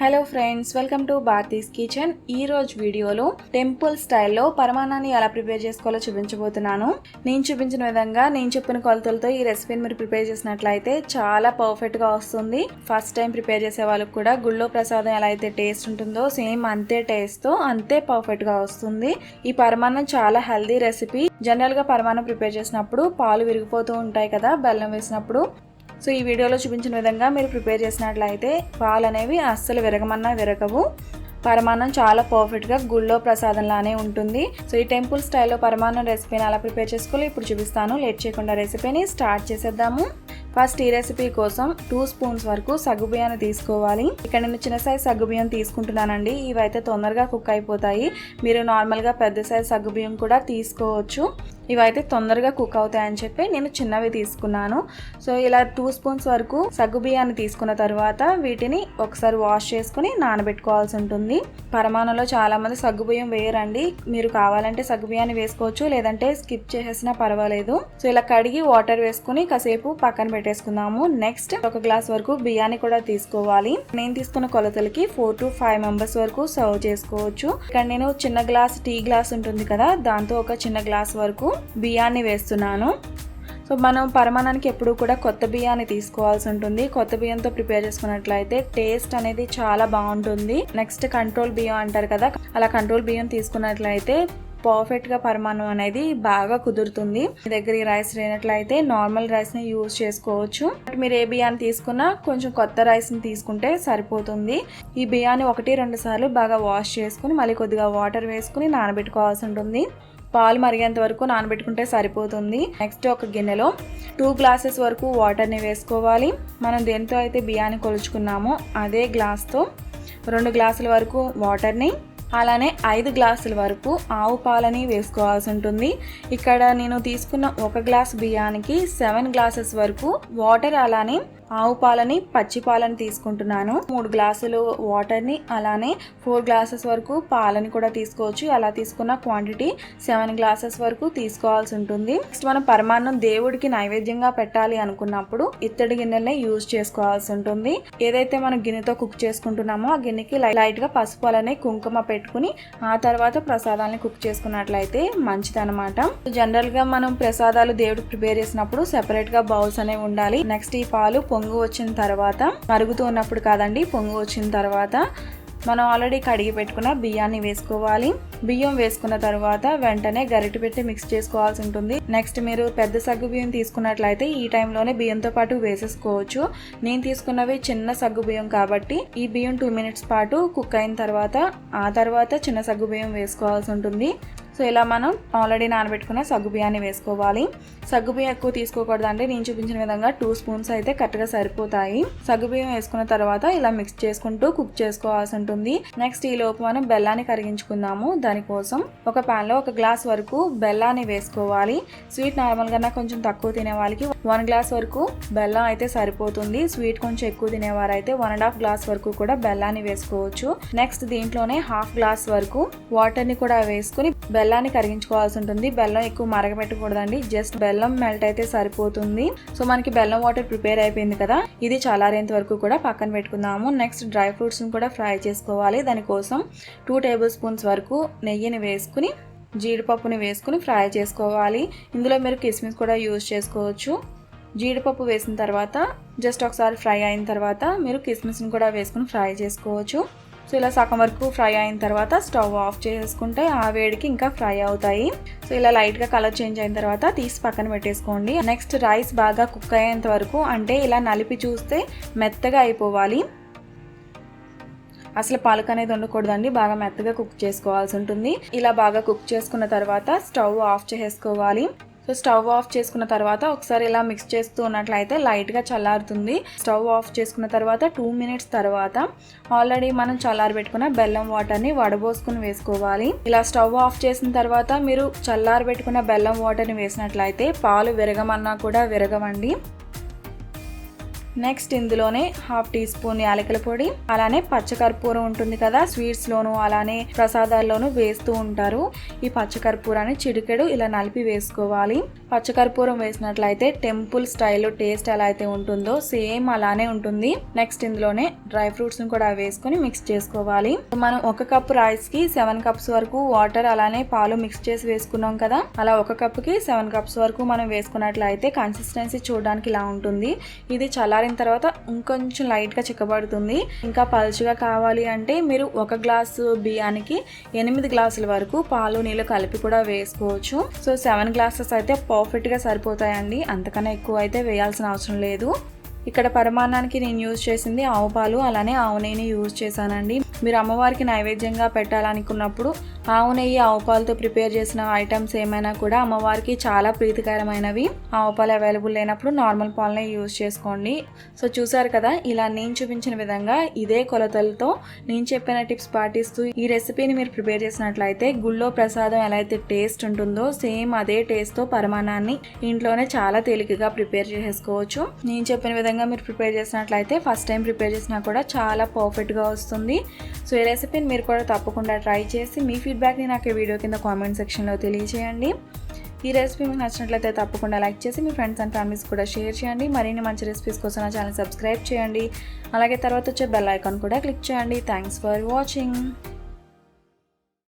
Hello friends, welcome to Bharati's kitchen. ఈ రోజు వీడియోలో టెంపుల్ స్టైల్లో పరమాన్నాన్ని ఎలా ప్రిపేర్ చేసుకోవాలో చూపించబోతున్నాను. నేను చూపించిన విధంగా నేను చెప్పిన కొలతలతో ఈ రెసిపీని మీరు ప్రిపేర్ చేసినట్లయితే చాలా పర్ఫెక్ట్గా వస్తుంది. ఫస్ట్ టైం ప్రిపేర్ చేసే వాళ్ళకి కూడా గుళ్ళో ప్రసాదం ఎలా అయితే టేస్ట్ ఉంటుందో సేమ్ అంతే టేస్ట్తో అంతే పర్ఫెక్ట్గా వస్తుంది. ఈ పరమాన్నం చాలా హెల్దీ రెసిపీ. జనరల్గా పరమాన్నం ప్రిపేర్ చేసినప్పుడు పాలు విరిగిపోతూ ఉంటాయి కదా బెల్లం వేసినప్పుడు. సో ఈ వీడియోలో చూపించిన విధంగా మీరు ప్రిపేర్ చేసినట్లయితే పాలు అనేవి అస్సలు విరగమన్నా విరగవు. పరమాన్నం చాలా పర్ఫెక్ట్గా గుళ్ళో ప్రసాదంలానే ఉంటుంది. సో ఈ టెంపుల్ స్టైల్లో పరమాన్నం రెసిపీని ఎలా ప్రిపేర్ చేసుకోవాలి ఇప్పుడు చూపిస్తాను. లేట్ చేయకుండా రెసిపీని స్టార్ట్ చేసేద్దాము. ఫస్ట్ ఈ రెసిపీ కోసం 2 స్పూన్స్ వరకు సగ్గుబియ్యాన్ని తీసుకోవాలి. ఇక్కడ నేను చిన్న సైజ్ సగ్గుబియ్యం తీసుకుంటున్నానండి. ఇవైతే తొందరగా కుక్ అయిపోతాయి. మీరు నార్మల్గా పెద్ద సైజ్ సగ్గుబియ్యం కూడా తీసుకోవచ్చు. ఇవైతే తొందరగా కుక్ అవుతాయని చెప్పి నేను చిన్నవి తీసుకున్నాను. సో ఇలా 2 స్పూన్స్ వరకు సగ్గుబియ్యాన్ని తీసుకున్న తర్వాత వీటిని ఒకసారి వాష్ చేసుకుని నానబెట్టుకోవాల్సి ఉంటుంది. పరమాన్నంలో చాలామంది సగ్గుబియ్యం వేయరండి. మీరు కావాలంటే సగ్గుబియ్యాన్ని వేసుకోవచ్చు, లేదంటే స్కిప్ చేసేసినా పర్వాలేదు. సో ఇలా కడిగి వాటర్ వేసుకుని కాసేపు పక్కన పెట్టేసుకుందాము. నెక్స్ట్ ఒక గ్లాస్ వరకు బియ్యాన్ని కూడా తీసుకోవాలి. నేను తీసుకున్న కొలతలకి 4 to 5 మెంబర్స్ వరకు సర్వ్ చేసుకోవచ్చు. ఇక్కడ నేను చిన్న గ్లాస్ టీ గ్లాస్ ఉంటుంది కదా, దాంతో ఒక చిన్న గ్లాస్ వరకు బియ్యాన్ని వేస్తున్నాను. సో మనం పరమాన్నానికి ఎప్పుడు కూడా కొత్త బియ్యాన్ని తీసుకోవాల్సి ఉంటుంది. కొత్త బియ్యంతో ప్రిపేర్ చేసుకున్నట్లయితే టేస్ట్ అనేది చాలా బాగుంటుంది. నెక్స్ట్ కంట్రోల్ బియ్యం అంటారు కదా, అలా కంట్రోల్ బియ్యం తీసుకున్నట్లయితే పర్ఫెక్ట్గా పరమాన్నం అనేది బాగా కుదురుతుంది. మీ దగ్గర ఈ రైస్ లేనట్లయితే నార్మల్ రైస్ని యూజ్ చేసుకోవచ్చు. మీరు ఏ బియ్యాన్ని తీసుకున్నా కొంచెం కొత్త రైస్ని తీసుకుంటే సరిపోతుంది. ఈ బియ్యాన్ని 1-2 సార్లు బాగా వాష్ చేసుకుని మళ్ళీ కొద్దిగా వాటర్ వేసుకుని నానబెట్టుకోవాల్సి ఉంటుంది. పాలు మరిగేంత వరకు నానబెట్టుకుంటే సరిపోతుంది. నెక్స్ట్ ఒక గిన్నెలో 2 గ్లాసెస్ వరకు వాటర్ని వేసుకోవాలి. మనం దేంతో అయితే బియ్యాన్ని కొలుచుకున్నామో అదే గ్లాస్తో 2 గ్లాసుల వరకు వాటర్ని, అలానే 5 గ్లాసుల వరకు ఆవు పాలని వేసుకోవాల్సి ఉంటుంది. ఇక్కడ నేను తీసుకున్న 1 గ్లాస్ బియ్యానికి 7 గ్లాసెస్ వరకు వాటర్, అలానే ఆవు పాలని పచ్చి పాలని తీసుకుంటున్నాను. 3 గ్లాసులు వాటర్ని, అలానే 4 గ్లాసెస్ వరకు పాలని కూడా తీసుకోవచ్చు. అలా తీసుకున్న క్వాంటిటీ 7 గ్లాసెస్ వరకు తీసుకోవాల్సి ఉంటుంది. నెక్స్ట్ మనం పరమాన్నం దేవుడికి నైవేద్యంగా పెట్టాలి అనుకున్నప్పుడు ఇత్తడి గిన్నెల్ని యూజ్ చేసుకోవాల్సి ఉంటుంది. ఏదైతే మనం గిన్నెతో కుక్ చేసుకుంటున్నామో ఆ గిన్నెకి లైట్ గా పసుపు అలానే కుంకుమ పెట్టుకుని ఆ తర్వాత ప్రసాదాలని కుక్ చేసుకున్నట్లయితే మంచిదన్నమాట. జనరల్ గా మనం ప్రసాదాలు దేవుడికి ప్రిపేర్ చేసినప్పుడు సెపరేట్ గా బౌల్స్ అనేవి ఉండాలి. నెక్స్ట్ ఈ పాలు పొంగు వచ్చిన తర్వాత, మరుగుతూ ఉన్నప్పుడు కాదండి, పొంగు వచ్చిన తర్వాత మనం ఆల్రెడీ కడిగి పెట్టుకున్న బియ్యాన్ని వేసుకోవాలి. బియ్యం వేసుకున్న తర్వాత వెంటనే గరిటె పెట్టి మిక్స్ చేసుకోవాల్సి ఉంటుంది. నెక్స్ట్ మీరు పెద్ద సగ్గు బియ్యం తీసుకున్నట్లయితే ఈ టైంలోనే బియ్యంతో పాటు వేసేసుకోవచ్చు. నేను తీసుకున్నవి చిన్న సగ్గు బియ్యం కాబట్టి ఈ బియ్యం 2 మినిట్స్ పాటు కుక్ అయిన తర్వాత ఆ తర్వాత చిన్న సగ్గు బియ్యం వేసుకోవాల్సి ఉంటుంది. సో ఇలా మనం ఆల్రెడీ నానబెట్టుకున్న సగ్గు బియ్యాన్ని వేసుకోవాలి. సగ్గు బియ్యం ఎక్కువ తీసుకోకూడదండి. నేను చూపించిన విధంగా 2 స్పూన్స్ అయితే కరెక్ట్గా సరిపోతాయి. సగ్గు బియ్యం వేసుకున్న తర్వాత ఇలా మిక్స్ చేసుకుంటూ కుక్ చేసుకోవాల్సి ఉంటుంది. నెక్స్ట్ ఈ లోపు మనం బెల్లాన్ని కరిగించుకుందాము. దానికోసం ఒక పాన్ లో 1 గ్లాస్ వరకు బెల్లాన్ని వేసుకోవాలి. స్వీట్ నార్మల్ గా కొంచెం తక్కువ తినే వాళ్ళకి 1 గ్లాస్ వరకు బెల్లం అయితే సరిపోతుంది. స్వీట్ కొంచెం ఎక్కువ తినేవారు అయితే 1.5 గ్లాస్ వరకు కూడా బెల్లాన్ని వేసుకోవచ్చు. నెక్స్ట్ దీంట్లోనే 1/2 గ్లాస్ వరకు వాటర్ ని కూడా వేసుకుని బెల్లాన్ని కరిగించుకోవాల్సి ఉంటుంది. బెల్లం ఎక్కువ మరగబెట్టకూడదండి, జస్ట్ బెల్లం మెల్ట్ అయితే సరిపోతుంది. సో మనకి బెల్లం వాటర్ ప్రిపేర్ అయిపోయింది కదా, ఇది చల్లారేంత వరకు కూడా పక్కన పెట్టుకుందాము. నెక్స్ట్ డ్రై ఫ్రూట్స్ ని కూడా ఫ్రై చేసుకోవాలి. దానికోసం 2 టేబుల్ స్పూన్స్ వరకు నెయ్యిని వేసుకుని జీడిపప్పుని వేసుకుని ఫ్రై చేసుకోవాలి. ఇందులో మీరు కిస్మిస్ కూడా యూజ్ చేసుకోవచ్చు. జీడిపప్పు వేసిన తర్వాత జస్ట్ ఒకసారి ఫ్రై అయిన తర్వాత మీరు కిస్మిస్ని కూడా వేసుకుని ఫ్రై చేసుకోవచ్చు. సో ఇలా సగం వరకు ఫ్రై అయిన తర్వాత స్టవ్ ఆఫ్ చేసుకుంటే ఆ వేడికి ఇంకా ఫ్రై అవుతాయి. సో ఇలా లైట్గా కలర్ చేంజ్ అయిన తర్వాత తీసి పక్కన పెట్టేసుకోండి. నెక్స్ట్ రైస్ బాగా కుక్ అయ్యేంత వరకు, అంటే ఇలా నలిపి చూస్తే మెత్తగా అయిపోవాలి. అసలు పలుకు అనేది ఉండకూడదండి, బాగా మెత్తగా కుక్ చేసుకోవాల్సి ఉంటుంది. ఇలా బాగా కుక్ చేసుకున్న తర్వాత స్టవ్ ఆఫ్ చేసుకోవాలి. సో స్టవ్ ఆఫ్ చేసుకున్న తర్వాత ఒకసారి ఇలా మిక్స్ చేస్తూ ఉన్నట్లయితే లైట్గా చల్లారుతుంది. స్టవ్ ఆఫ్ చేసుకున్న తర్వాత 2 మినిట్స్ తర్వాత ఆల్రెడీ మనం చల్లారి పెట్టుకున్న బెల్లం వాటర్ని వడబోసుకుని వేసుకోవాలి. ఇలా స్టవ్ ఆఫ్ చేసిన తర్వాత మీరు చల్లారి పెట్టుకున్న బెల్లం వాటర్ని వేసినట్లయితే పాలు విరగమన్నా కూడా విరగవండి. నెక్స్ట్ ఇందులోనే 1/2 టీ స్పూన్ యాలకుల పొడి, అలానే పచ్చకర్పూరం ఉంటుంది కదా, స్వీట్స్ లోను అలానే ప్రసాదాల్లోనూ వేస్తూ ఉంటారు. ఈ పచ్చకర్పూరాన్ని చిటికెడు ఇలా నలిపి వేసుకోవాలి. పచ్చకర్పూరం వేసినట్లయితే టెంపుల్ స్టైల్లో టేస్ట్ ఎలా అయితే ఉంటుందో సేమ్ అలానే ఉంటుంది. నెక్స్ట్ ఇందులోనే డ్రై ఫ్రూట్స్ ని కూడా వేసుకొని మిక్స్ చేసుకోవాలి. మనం 1 కప్ రైస్ కి 7 కప్స్ వరకు వాటర్ అలానే పాలు మిక్స్ చేసి వేసుకున్నాం కదా, అలా 1 కప్కి 7 కప్స్ వరకు మనం వేసుకున్నట్లయితే కన్సిస్టెన్సీ చూడడానికి ఇలా ఉంటుంది. ఇది చల్లారిన తర్వాత ఇంకొంచెం లైట్ గా చిక్కబడుతుంది. ఇంకా పలుచగా కావాలి అంటే మీరు 1 గ్లాసు బియ్యానికి 8 గ్లాసుల వరకు పాలు నీళ్ళు కలిపి కూడా వేసుకోవచ్చు. సో 7 గ్లాసెస్ అయితే పర్ఫెక్ట్ గా సరిపోతాయండి, అంతకన్నా ఎక్కువ అయితే వేయాల్సిన అవసరం లేదు. ఇక్కడ పరమాన్నానికి నేను యూజ్ చేసింది ఆవు పాలు అలానే ఆవు నెయ్యిని యూజ్ చేశానండి. మీరు అమ్మవారికి నైవేద్యంగా పెట్టాలనుకున్నప్పుడు ఆవు నెయ్యి ఆవు పాలతో ప్రిపేర్ చేసిన ఐటమ్స్ ఏమైనా కూడా అమ్మవారికి చాలా ప్రీతికరమైనవి. ఆవు పాలు అవైలబుల్ లేనప్పుడు నార్మల్ పాలనే యూజ్ చేసుకోండి. సో చూసారు కదా, ఇలా నేను చూపించిన విధంగా ఇదే కొలతలతో నేను చెప్పిన టిప్స్ పాటిస్తూ ఈ రెసిపీని మీరు ప్రిపేర్ చేసినట్లయితే గుళ్ళో ప్రసాదం ఎలా అయితే టేస్ట్ ఉంటుందో సేమ్ అదే టేస్ట్తో పరమాన్నాన్ని ఇంట్లోనే చాలా తేలికగా ప్రిపేర్ చేసుకోవచ్చు. నేను చెప్పిన విధంగా మీరు ప్రిపేర్ చేసినట్లయితే ఫస్ట్ టైం ప్రిపేర్ చేసినా కూడా చాలా పర్ఫెక్ట్గా వస్తుంది. సో ఈ రెసిపీని మీరు కూడా తప్పకుండా ట్రై చేసి మీ ఫీడ్బ్యాక్ని నాకు ఈ వీడియో కింద కామెంట్ సెక్షన్లో తెలియజేయండి. ఈ రెసిపీ మీకు నచ్చినట్లయితే తప్పకుండా లైక్ చేసి మీ ఫ్రెండ్స్ అండ్ ఫ్యామిలీస్ కూడా షేర్ చేయండి. మరిన్ని మంచి రెసిపీస్ కోసం నా ఛానల్ సబ్స్క్రైబ్ చేయండి. అలాగే తర్వాత వచ్చే బెల్ ఐకాన్ కూడా క్లిక్ చేయండి. Thanks for watching.